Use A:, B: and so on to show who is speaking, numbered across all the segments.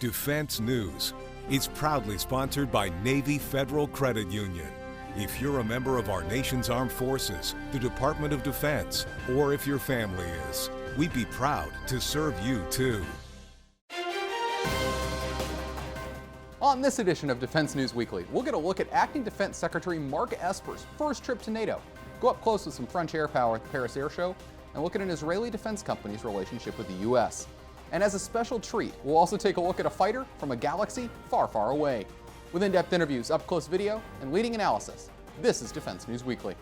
A: Defense News. It's proudly sponsored by Navy Federal Credit Union. If you're a member of our nation's armed forces, the Department of Defense, or if your family is, we'd be proud to serve you too.
B: On this edition of Defense News Weekly, we'll get a look at Acting Defense Secretary Mark Esper's first trip to NATO, go up close with some French air power at the Paris Air Show, and look at an Israeli defense company's relationship with the U.S. And as a special treat, we'll also take a look at a fighter from a galaxy far, far away. With in-depth interviews, up-close video, and leading analysis, this is Defense News Weekly.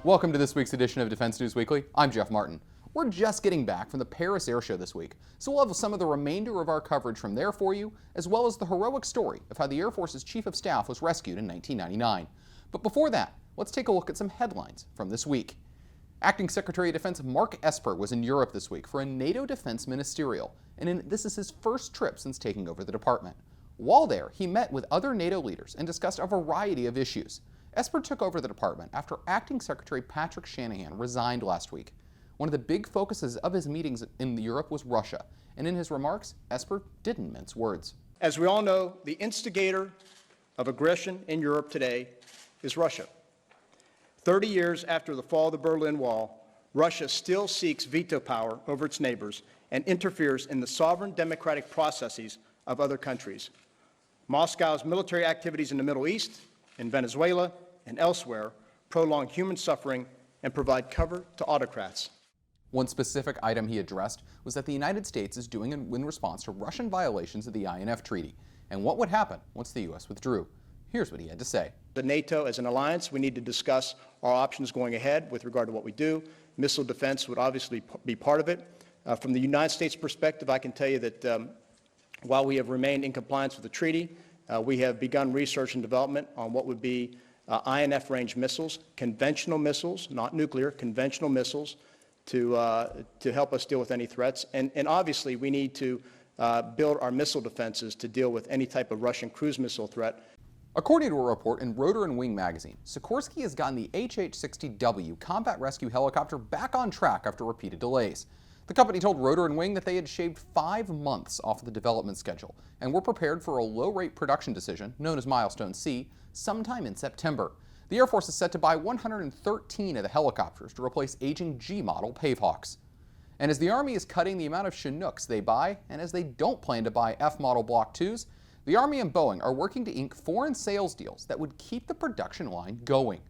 B: Welcome to this week's edition of Defense News Weekly. I'm Jeff Martin. We're just getting back from the Paris Air Show this week, so we'll have some of the remainder of our coverage from there for you, as well as the heroic story of how the Air Force's Chief of Staff was rescued in 1999. But before that, let's take a look at some headlines from this week. Acting Secretary of Defense Mark Esper was in Europe this week for a NATO Defense Ministerial, and this is his first trip since taking over the department. While there, he met with other NATO leaders and discussed a variety of issues. Esper took over the department after Acting Secretary Patrick Shanahan resigned last week. One of the big focuses of his meetings in Europe was Russia, and in his remarks, Esper didn't mince words.
C: As we all know, the instigator of aggression in Europe today is Russia. 30 years after the fall of the Berlin Wall, Russia still seeks veto power over its neighbors and interferes in the sovereign democratic processes of other countries. Moscow's military activities in the Middle East, in Venezuela, and elsewhere prolong human suffering and provide cover to autocrats.
B: One specific item he addressed was that the United States is doing in response to Russian violations of the INF Treaty, and what would happen once the U.S. withdrew. Here's what he had to say.
C: The NATO as an alliance, we need to discuss our options going ahead with regard to what we do. Missile defense would obviously be part of it. From the United States perspective, I can tell you that while we have remained in compliance with the treaty, we have begun research and development on what would be INF range missiles, conventional missiles, not nuclear, conventional missiles, to help us deal with any threats. And obviously, we need to build our missile defenses to deal with any type of Russian cruise missile threat.
B: According to a report in Rotor and Wing magazine, Sikorsky has gotten the HH-60W combat rescue helicopter back on track after repeated delays. The company told Rotor and Wing that they had shaved 5 months off of the development schedule and were prepared for a low-rate production decision, known as Milestone C, sometime in September. The Air Force is set to buy 113 of the helicopters to replace aging G-model Pavehawks. And as the Army is cutting the amount of Chinooks they buy, and as they don't plan to buy F-model Block 2s, the Army and Boeing are working to ink foreign sales deals that would keep the production line going.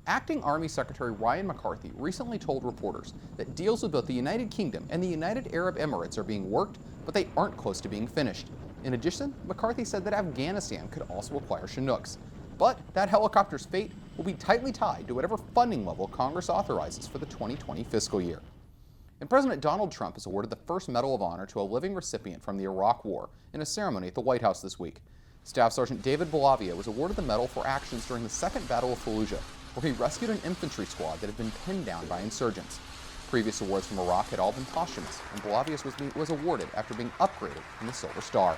B: Acting Army Secretary Ryan McCarthy recently told reporters that deals with both the United Kingdom and the United Arab Emirates are being worked, but they aren't close to being finished. In addition, McCarthy said that Afghanistan could also acquire Chinooks. But that helicopter's fate will be tightly tied to whatever funding level Congress authorizes for the 2020 fiscal year. And President Donald Trump has awarded the first Medal of Honor to a living recipient from the Iraq War in a ceremony at the White House this week. Staff Sergeant David Bolavia was awarded the medal for actions during the Second Battle of Fallujah, where he rescued an infantry squad that had been pinned down by insurgents. Previous awards from Iraq had all been posthumous, and Bolavius was awarded after being upgraded in the Silver Star.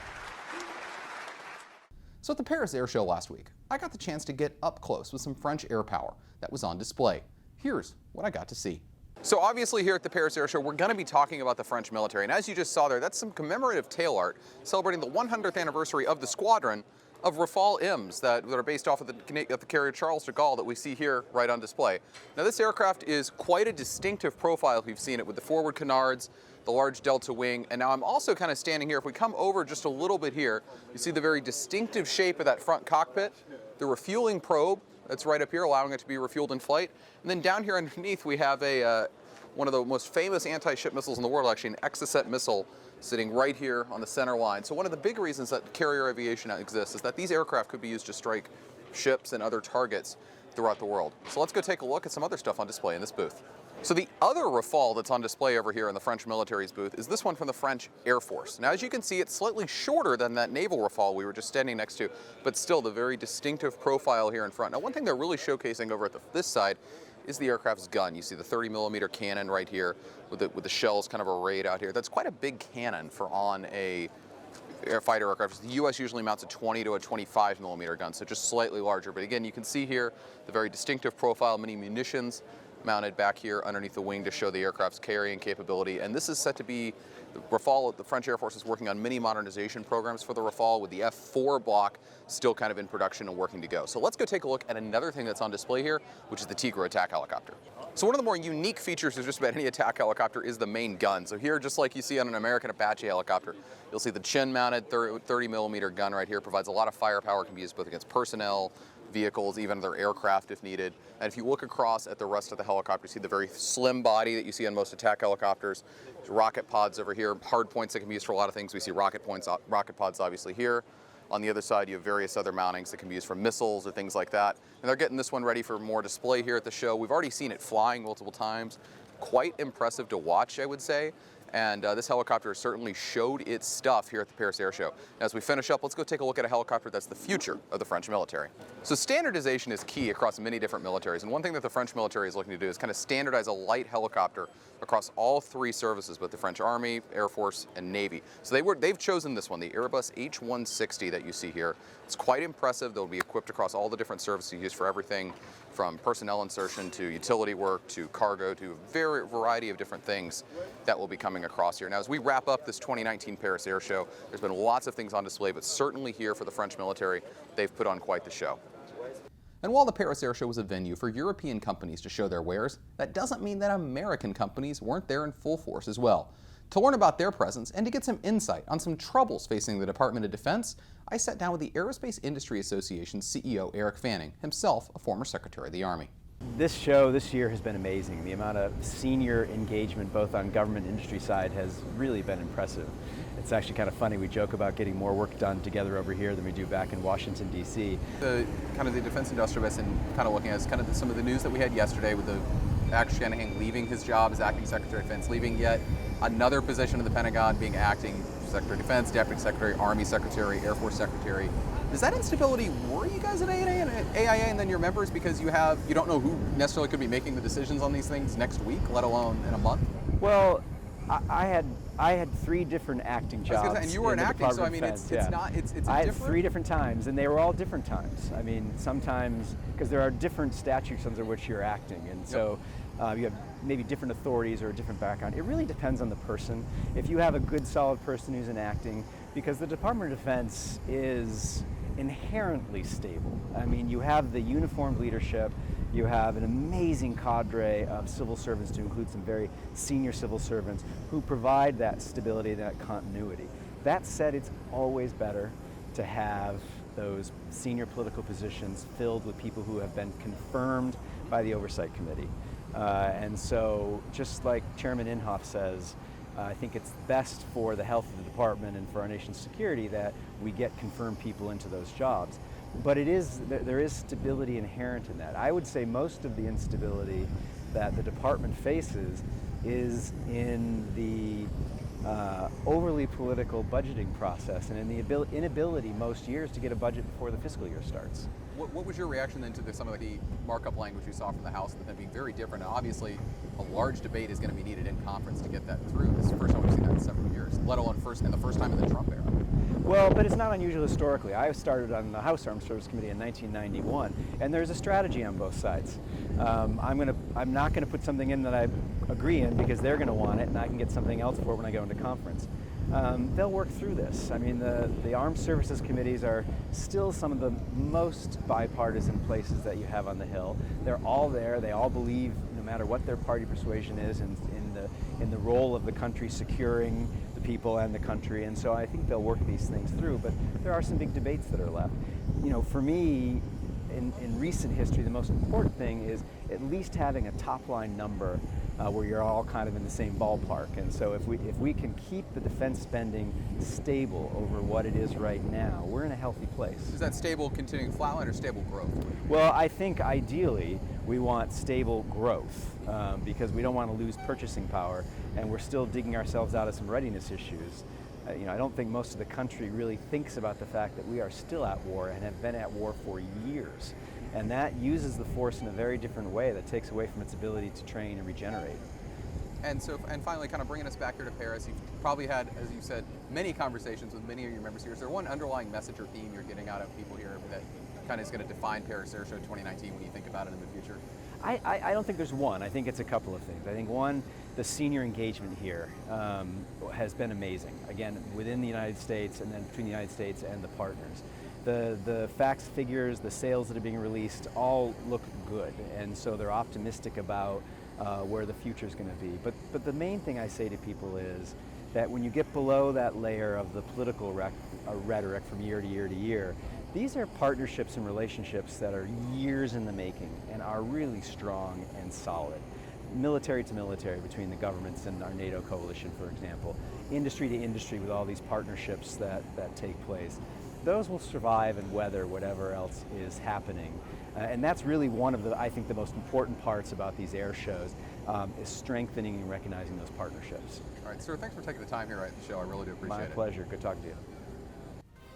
B: So at the Paris Air Show last week, I got the chance to get up close with some French air power that was on display. Here's what I got to see. So obviously here at the Paris Air Show, we're going to be talking about the French military. And as you just saw there, that's some commemorative tail art celebrating the 100th anniversary of the squadron of Rafale M's that are based off of the carrier Charles de Gaulle that we see here right on display. Now this aircraft is quite a distinctive profile if you've seen it, with the forward canards, the large delta wing, and now I'm also kind of standing here. If we come over just a little bit here, you see the very distinctive shape of that front cockpit, the refueling probe that's right up here, allowing it to be refueled in flight. And then down here underneath we have one of the most famous anti-ship missiles in the world, actually an Exocet missile, sitting right here on the center line. So one of the big reasons that carrier aviation exists is that these aircraft could be used to strike ships and other targets throughout the world. So let's go take a look at some other stuff on display in this booth. So the other Rafale that's on display over here in the French military's booth is this one from the French Air Force. Now, as you can see, it's slightly shorter than that naval Rafale we were just standing next to, but still the very distinctive profile here in front. Now, one thing they're really showcasing over at this side is the aircraft's gun. You see the 30mm cannon right here with the shells kind of arrayed out here. That's quite a big cannon for on a fighter aircraft. The U.S. usually mounts a 20 to a 25 millimeter gun, so just slightly larger. But again, you can see here the very distinctive profile, many munitions mounted back here underneath the wing to show the aircraft's carrying capability. And this is set to be, the Rafale, the French Air Force is working on many modernization programs for the Rafale, with the F4 block still kind of in production and working to go. So let's go take a look at another thing that's on display here, which is the Tigre attack helicopter. So one of the more unique features of just about any attack helicopter is the main gun. So here, just like you see on an American Apache helicopter, you'll see the chin-mounted 30 millimeter gun right here. Provides a lot of firepower, can be used both against personnel, vehicles, even other aircraft if needed. And if you look across at the rest of the helicopter, you see the very slim body that you see on most attack helicopters. There's rocket pods over here, hard points that can be used for a lot of things. We see rocket pods obviously here. On the other side, you have various other mountings that can be used for missiles or things like that. And they're getting this one ready for more display here at the show. We've already seen it flying multiple times. Quite impressive to watch, I would say. And this helicopter certainly showed its stuff here at the Paris Air Show. As we finish up, let's go take a look at a helicopter that's the future of the French military. So standardization is key across many different militaries. And one thing that the French military is looking to do is kind of standardize a light helicopter across all three services, both the French Army, Air Force, and Navy. So they've chosen this one, the Airbus H160 that you see here. It's quite impressive. They'll be equipped across all the different services used for everything from personnel insertion to utility work to cargo to a variety of different things that will be coming across here. Now, as we wrap up this 2019 Paris Air Show, there's been lots of things on display, but certainly here for the French military, they've put on quite the show. And while the Paris Air Show was a venue for European companies to show their wares, that doesn't mean that American companies weren't there in full force as well. To learn about their presence and to get some insight on some troubles facing the Department of Defense, I sat down with the Aerospace Industry Association's CEO, Eric Fanning, himself a former Secretary of the Army.
D: This show this year has been amazing. The amount of senior engagement both on government and industry side has really been impressive. It's actually kind of funny, we joke about getting more work done together over here than we do back in Washington, D.C.
B: The kind of the defense industrial base, and kind of looking at kind of some of the news that we had yesterday with the Shanahan leaving his job as acting Secretary of Defense, leaving yet another position in the Pentagon, being acting Secretary of Defense, Deputy Secretary, Army Secretary, Air Force Secretary. Does that instability worry you guys at AIA and then your members, because you don't know who necessarily could be making the decisions on these things next week, let alone in a month?
D: Well, I had 3 different acting jobs.
B: And you were an acting, so I mean, it's
D: I had 3 different times, and they were all different times. I mean, sometimes because there are different statutes under which you're acting, and so you have maybe different authorities or a different background. It really depends on the person. If you have a good, solid person who's in acting, because the Department of Defense is inherently stable. I mean, you have the uniformed leadership. You have an amazing cadre of civil servants, to include some very senior civil servants, who provide that stability and that continuity. That said, it's always better to have those senior political positions filled with people who have been confirmed by the Oversight Committee. And so, just like Chairman Inhofe says, I think it's best for the health of the department and for our nation's security that we get confirmed people into those jobs. But there is stability inherent in that. I would say most of the instability that the department faces is in the overly political budgeting process and in the inability most years to get a budget before the fiscal year starts.
B: What was your reaction then to some of the markup language you saw from the House, that being very different? And obviously, a large debate is going to be needed in conference to get that through. This is the first time we've seen that in several years, let alone the first time in the Trump era.
D: Well, but it's not unusual historically. I started on the House Armed Services Committee in 1991, and there's a strategy on both sides. I'm not going to put something in that I agree in because they're going to want it, and I can get something else for it when I go into conference. They'll work through this. I mean, the Armed Services Committees are still some of the most bipartisan places that you have on the Hill. They're all there. They all believe, no matter what their party persuasion is, in the role of the country securing the people and the country. And so I think they'll work these things through. But there are some big debates that are left. You know, for me, in recent history, the most important thing is at least having a top-line number where you're all kind of in the same ballpark. And so if we can keep the defense spending stable over what it is right now, we're in a healthy place.
B: Is that stable continuing flatline or stable growth?
D: Well, I think ideally we want stable growth because we don't want to lose purchasing power, and we're still digging ourselves out of some readiness issues. I don't think most of the country really thinks about the fact that we are still at war and have been at war for years. And that uses the force in a very different way that takes away from its ability to train and regenerate.
B: And finally, kind of bringing us back here to Paris, you've probably had, as you said, many conversations with many of your members here. Is there one underlying message or theme you're getting out of people here that kind of is going to define Paris Air Show 2019 when you think about it in the future?
D: I don't think there's one. I think it's a couple of things. I think one, the senior engagement here has been amazing. Again, within the United States and then between the United States and the partners. The facts, figures, the sales that are being released all look good, and so they're optimistic about where the future is going to be. But the main thing I say to people is that when you get below that layer of the political rhetoric from year to year to year, these are partnerships and relationships that are years in the making and are really strong and solid. Military to military between the governments and our NATO coalition, for example. Industry to industry with all these partnerships that take place. Those will survive and weather whatever else is happening. And that's really one of the, I think, the most important parts about these air shows, is strengthening and recognizing those partnerships.
B: All right, sir, thanks for taking the time here at the show. I really do appreciate it.
D: My pleasure. Good talking to you.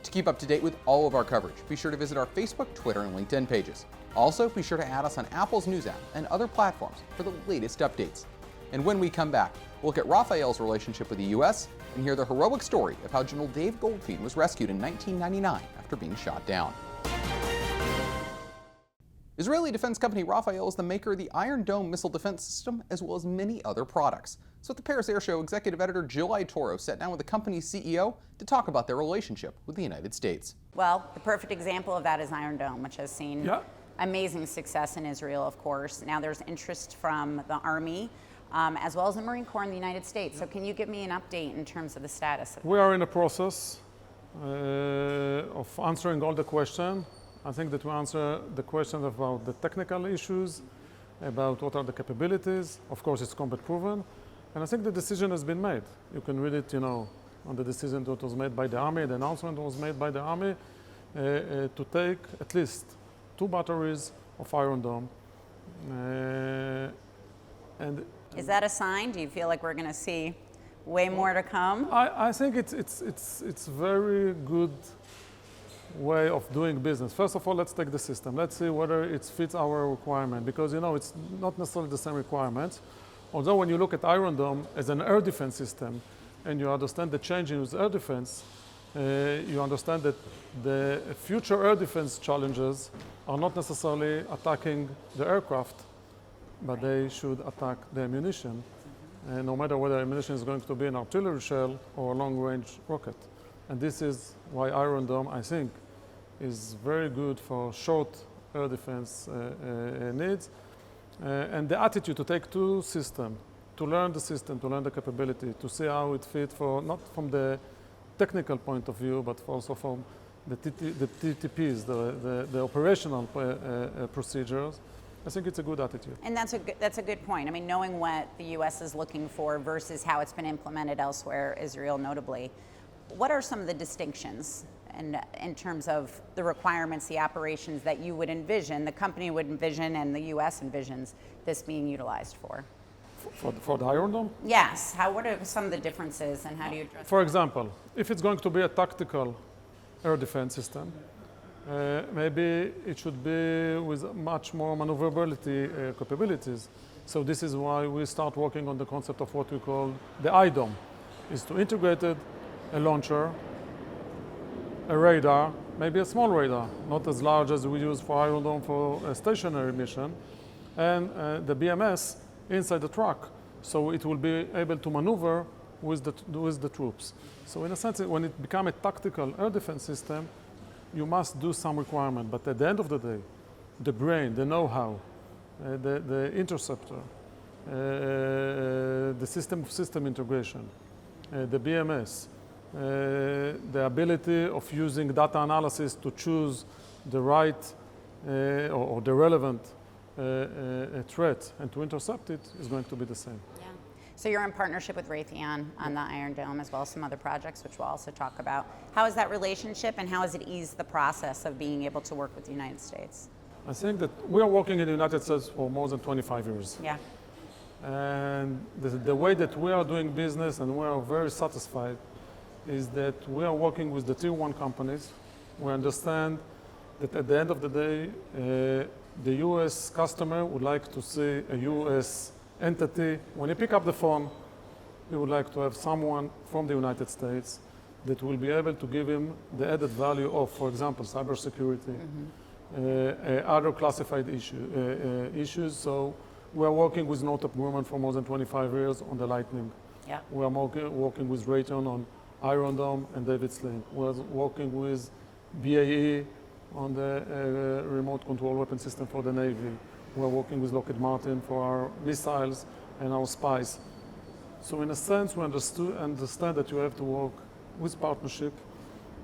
B: To keep up to date with all of our coverage, be sure to visit our Facebook, Twitter, and LinkedIn pages. Also, be sure to add us on Apple's News app and other platforms for the latest updates. And when we come back, we'll look at Rafael's relationship with the U.S. and hear the heroic story of how General Dave Goldfein was rescued in 1999 after being shot down. Israeli defense company Rafael is the maker of the Iron Dome missile defense system, as well as many other products. So at the Paris Air Show, executive editor Jill Toro sat down with the company's CEO to talk about their relationship with the United States.
E: Well, the perfect example of that is Iron Dome, which has seen amazing success in Israel, of course. Now there's interest from the Army, as well as the Marine Corps in the United States. So can you give me an update in terms of the status of that?
F: We are in a process of answering all the questions. I think that we answer the questions about the technical issues, about what are the capabilities. Of course, it's combat proven. And I think the decision has been made. You can read it, on the decision that was made by the Army, the announcement was made by the Army to take at least 2 batteries of Iron Dome. And
E: is that a sign? Do you feel like we're going to see way more to come?
F: I think it's very good way of doing business. First of all, let's take the system. Let's see whether it fits our requirement, because it's not necessarily the same requirements. Although when you look at Iron Dome as an air defense system and you understand the change in air defense, you understand that the future air defense challenges are not necessarily attacking the aircraft, but they should attack the ammunition, no matter whether ammunition is going to be an artillery shell or a long-range rocket. And this is why Iron Dome, I think, is very good for short air defense needs. And the attitude to take 2 systems, to learn the system, to learn the capability, to see how it fits not from the technical point of view, but also from the TTPs, the operational procedures. I think it's a good attitude.
E: And that's a good point. I mean, knowing what the U.S. is looking for versus how it's been implemented elsewhere, Israel notably, what are some of the distinctions in terms of the requirements, the operations that you would envision, the company would envision, and the U.S. envisions this being utilized for?
F: For the Iron Dome?
E: Yes. What are some of the differences, and how do you address
F: For example, if it's going to be a tactical air defense system, maybe it should be with much more maneuverability capabilities. So this is why we start working on the concept of what we call the IDOM, is to integrate a launcher, a radar, maybe a small radar, not as large as we use for Iron Dome for a stationary mission, and the BMS inside the truck, so it will be able to maneuver with the troops. So in a sense, when it becomes a tactical air defense system, you must do some requirement, but at the end of the day, the brain, the know-how, the interceptor, the system integration, the BMS, the ability of using data analysis to choose the right or the relevant threat and to intercept it is going to be the same.
E: Yeah. So you're in partnership with Raytheon on the Iron Dome, as well as some other projects, which we'll also talk about. How is that relationship, and how has it eased the process of being able to work with the United States?
F: I think that we are working in the United States for more than 25 years.
E: Yeah.
F: And the way that we are doing business, and we are very satisfied, is that we are working with the tier 1 companies. We understand that at the end of the day, the US customer would like to see a US entity. When you pick up the phone, you would like to have someone from the United States that will be able to give him the added value of, for example, cybersecurity, other classified issues. So we are working with NATO government for more than 25 years on the Lightning.
E: Yeah.
F: We are working with Raytheon on Iron Dome and David Sling. We are working with BAE on the remote control weapon system for the Navy. We are working with Lockheed Martin for our missiles and our spies. So in a sense, we understand that you have to work with partnership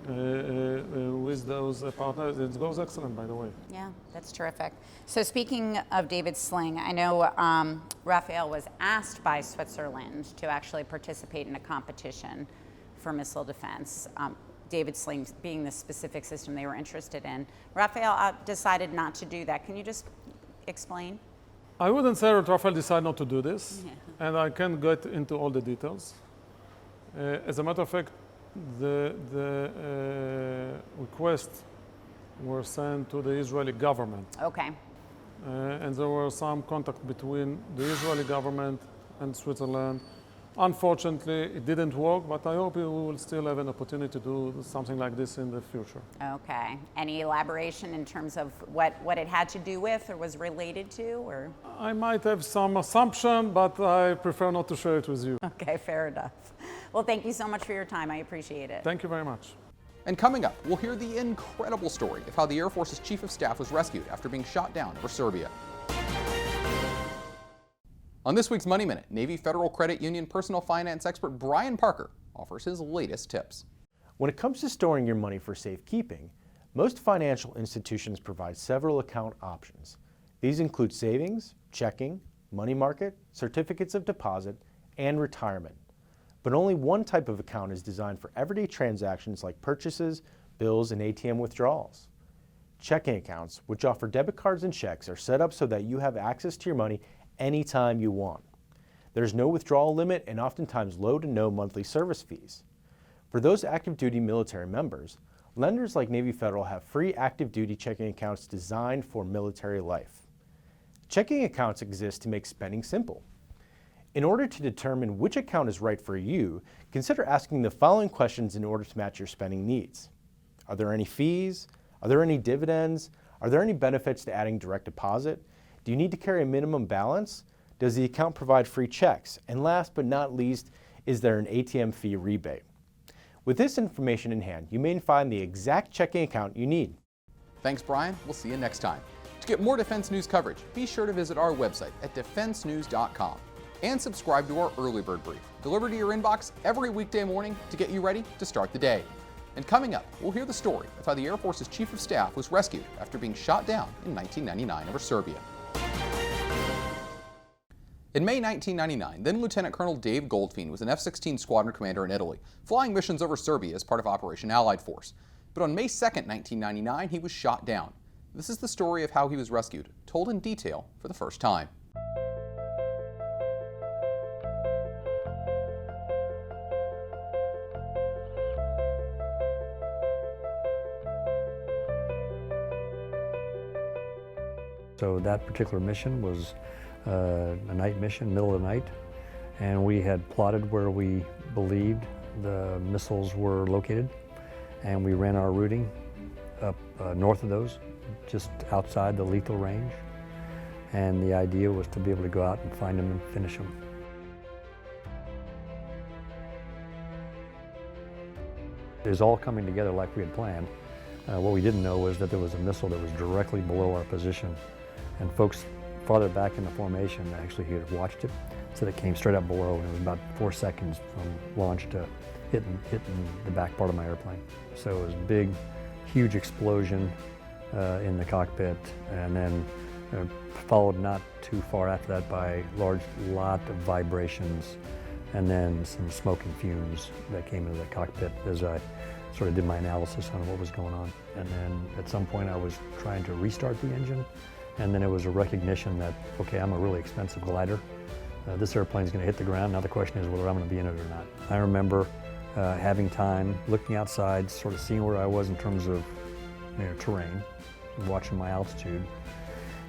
F: with those partners. It goes excellent, by the way.
E: Yeah, that's terrific. So speaking of David Sling, I know Rafael was asked by Switzerland to actually participate in a competition for missile defense. David Sling being the specific system they were interested in. Rafael decided not to do that. Can you just explain?
F: I wouldn't say that Rafael decided not to do this, and I can't get into all the details. As a matter of fact, the requests were sent to the Israeli government.
E: Okay.
F: And there were some contact between the Israeli government and Switzerland. Unfortunately, it didn't work, but I hope we will still have an opportunity to do something like this in the future.
E: Okay. Any elaboration in terms of what it had to do with or was related to, or?
F: I might have some assumption, but I prefer not to share it with you.
E: Okay, fair enough. Well, thank you so much for your time. I appreciate it.
F: Thank you very much.
B: And coming up, we'll hear the incredible story of how the Air Force's Chief of Staff was rescued after being shot down over Serbia. On this week's Money Minute, Navy Federal Credit Union personal finance expert Brian Parker offers his latest tips.
G: When it comes to storing your money for safekeeping, most financial institutions provide several account options. These include savings, checking, money market, certificates of deposit, and retirement. But only one type of account is designed for everyday transactions like purchases, bills, and ATM withdrawals. Checking accounts, which offer debit cards and checks, are set up so that you have access to your money anytime you want. There's no withdrawal limit and oftentimes low to no monthly service fees. For those active duty military members, lenders like Navy Federal have free active duty checking accounts designed for military life. Checking accounts exist to make spending simple. In order to determine which account is right for you, consider asking the following questions in order to match your spending needs. Are there any fees? Are there any dividends? Are there any benefits to adding direct deposit? Do you need to carry a minimum balance? Does the account provide free checks? And last but not least, is there an ATM fee rebate? With this information in hand, you may find the exact checking account you need.
B: Thanks, Brian. We'll see you next time. To get more defense news coverage, be sure to visit our website at defensenews.com and subscribe to our Early Bird Brief, delivered to your inbox every weekday morning to get you ready to start the day. And coming up, we'll hear the story of how the Air Force's Chief of Staff was rescued after being shot down in 1999 over Serbia. In May 1999, then Lieutenant Colonel Dave Goldfein was an F-16 squadron commander in Italy, flying missions over Serbia as part of Operation Allied Force. But on May 2nd, 1999, he was shot down. This is the story of how he was rescued, told in detail for the first time.
H: So that particular mission was a night mission, middle of the night, and we had plotted where we believed the missiles were located, and we ran our routing up north of those, just outside the lethal range, and the idea was to be able to go out and find them and finish them. It was all coming together like we had planned. What we didn't know was that there was a missile that was directly below our position, and folks farther back in the formation actually had watched it, so it came straight up below, and it was about 4 seconds from launch to hitting the back part of my airplane. So it was a big, huge explosion in the cockpit, and then followed not too far after that by a large lot of vibrations, and then some smoke and fumes that came into the cockpit as I sort of did my analysis on what was going on. And then at some point I was trying to restart the engine, and then it was a recognition that, okay, I'm a really expensive glider. This airplane's going to hit the ground. Now the question is whether I'm going to be in it or not. I remember having time, looking outside, sort of seeing where I was in terms of terrain, watching my altitude,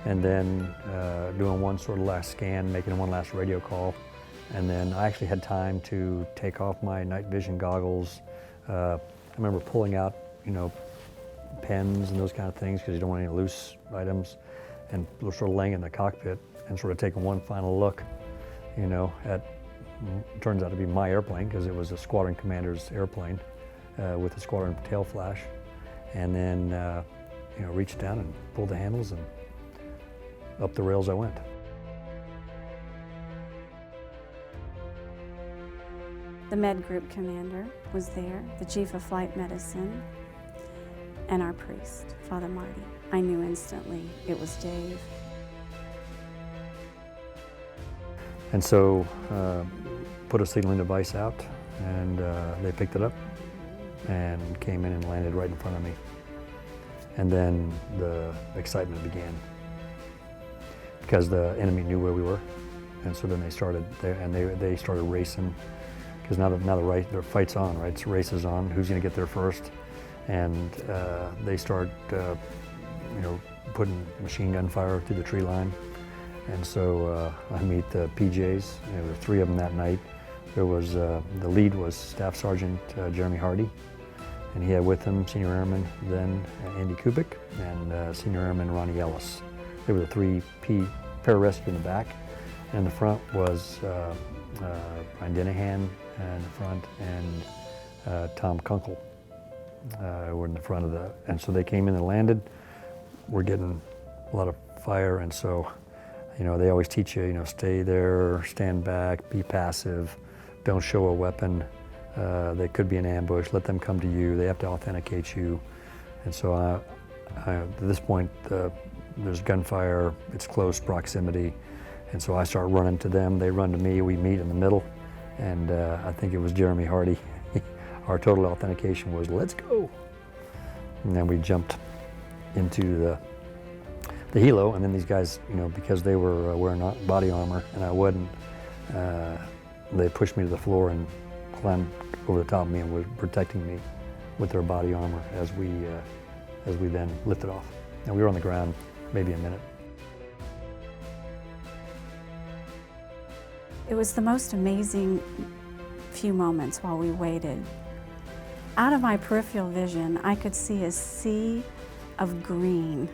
H: and then doing one sort of last scan, making one last radio call. And then I actually had time to take off my night vision goggles. I remember pulling out, pens and those kind of things because you don't want any loose items, and sort of laying in the cockpit and sort of taking one final look, at, turns out to be my airplane because it was a squadron commander's airplane with a squadron tail flash. And then, reached down and pulled the handles and up the rails I went.
I: The med group commander was there, the chief of flight medicine, and our priest, Father Marty. I knew instantly it was Dave.
H: And so put a signaling device out, and they picked it up and came in and landed right in front of me. And then the excitement began because the enemy knew where we were, and so then they started there, and they started racing because now the fight's on, right? So race is on. Who's going to get there first? And they start, putting machine gun fire through the tree line. And so I meet the PJs. There were 3 of them that night. There was the lead was Staff Sergeant Jeremy Hardy, and he had with him Senior Airman then Andy Kubik and Senior Airman Ronnie Ellis. They were the 3 pararescue in the back, and in the front was Brian Dennehan in the front and Tom Kunkel were in the front of the. And so they came in and landed. We're getting a lot of fire, and so they always teach you, stay there, stand back, be passive, don't show a weapon. They could be an ambush. Let them come to you. They have to authenticate you. And so at this point, there's gunfire. It's close proximity. And so I start running to them. They run to me. We meet in the middle. And I think it was Jeremy Hardy. Our total authentication was, let's go. And then we jumped into the helo. And then these guys, because they were wearing body armor and I wasn't, they pushed me to the floor and climbed over the top of me and were protecting me with their body armor as we then lifted off. And we were on the ground maybe a minute.
I: It was the most amazing few moments while we waited. Out of my peripheral vision, I could see a sea of green.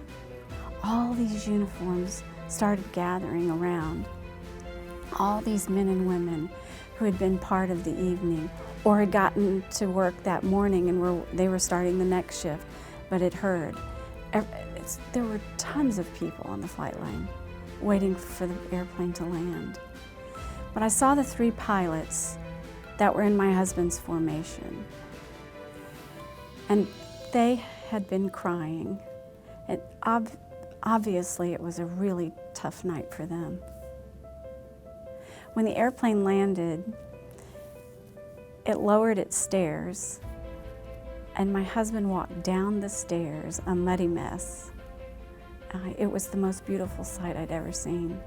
I: All these uniforms started gathering around. All these men and women who had been part of the evening or had gotten to work that morning and they were starting the next shift, but had heard. There were tons of people on the flight line waiting for the airplane to land. But I saw the 3 pilots that were in my husband's formation. And they had been crying. And obviously it was a really tough night for them. When the airplane landed, it lowered its stairs, and my husband walked down the stairs, a muddy mess. It was the most beautiful sight I'd ever seen.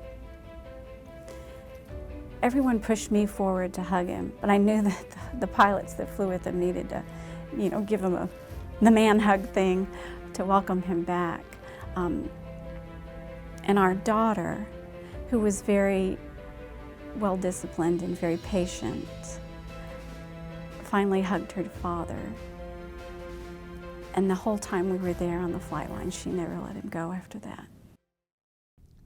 I: Everyone pushed me forward to hug him, but I knew that the pilots that flew with him needed to, give him the man hug thing to welcome him back. And our daughter, who was very well disciplined and very patient, finally hugged her father. And the whole time we were there on the flight line, she never let him go after that.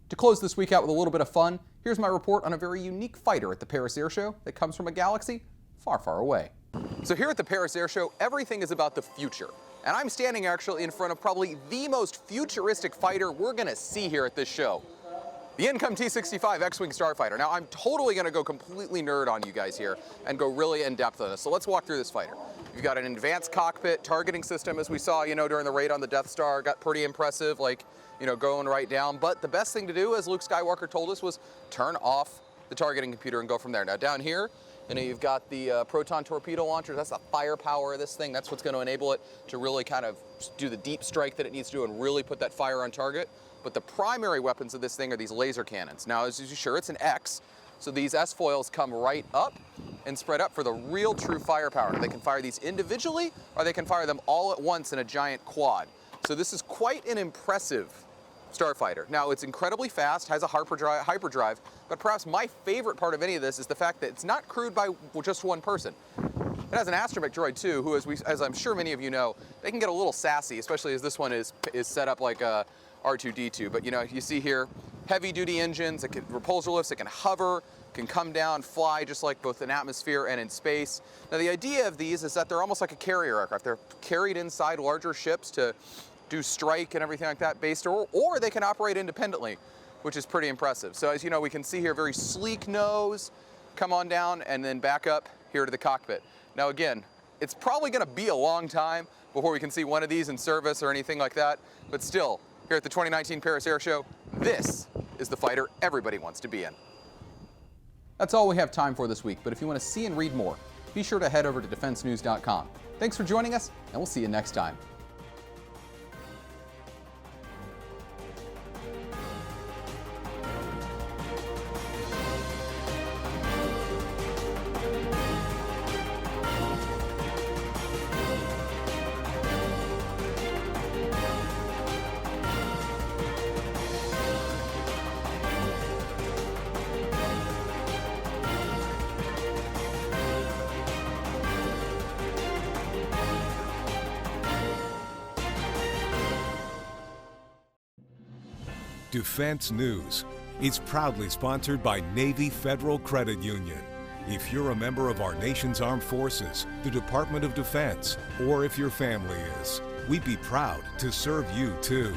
B: To close this week out with a little bit of fun, here's my report on a very unique fighter at the Paris Air Show that comes from a galaxy far, far away. So here at the Paris Air Show, everything is about the future. And I'm standing actually in front of probably the most futuristic fighter we're going to see here at this show. The Income T-65 X-Wing Starfighter. Now, I'm totally going to go completely nerd on you guys here and go really in-depth on this. So let's walk through this fighter. You've got an advanced cockpit targeting system, as we saw, during the raid on the Death Star. Got pretty impressive, going right down. But the best thing to do, as Luke Skywalker told us, was turn off the targeting computer and go from there. Now, down here, you've got the proton torpedo launchers. That's the firepower of this thing. That's what's going to enable it to really kind of do the deep strike that it needs to do and really put that fire on target. But the primary weapons of this thing are these laser cannons. Now, as you're sure, it's an X, so these S-foils come right up and spread up for the real true firepower. They can fire these individually, or they can fire them all at once in a giant quad. So this is quite an impressive Starfighter. Now, it's incredibly fast, has a hyperdrive, but perhaps my favorite part of any of this is the fact that it's not crewed by just one person. It has an astromech droid too, who, as I'm sure many of you know, they can get a little sassy, especially as this one is set up like a R2-D2. But you see here, heavy-duty engines, it can repulsor lifts, it can hover, can come down, fly just like both in atmosphere and in space. Now, the idea of these is that they're almost like a carrier aircraft. They're carried inside larger ships to do strike and everything like that based, or they can operate independently, which is pretty impressive. So as you know, we can see here very sleek nose, come on down and then back up here to the cockpit. Now again, it's probably gonna be a long time before we can see one of these in service or anything like that, but still, here at the 2019 Paris Air Show, this is the fighter everybody wants to be in. That's all we have time for this week, but if you want to see and read more, be sure to head over to defensenews.com. Thanks for joining us, and we'll see you next time.
A: Defense News. It's proudly sponsored by Navy Federal Credit Union. If you're a member of our nation's armed forces, the Department of Defense, or if your family is, we'd be proud to serve you too.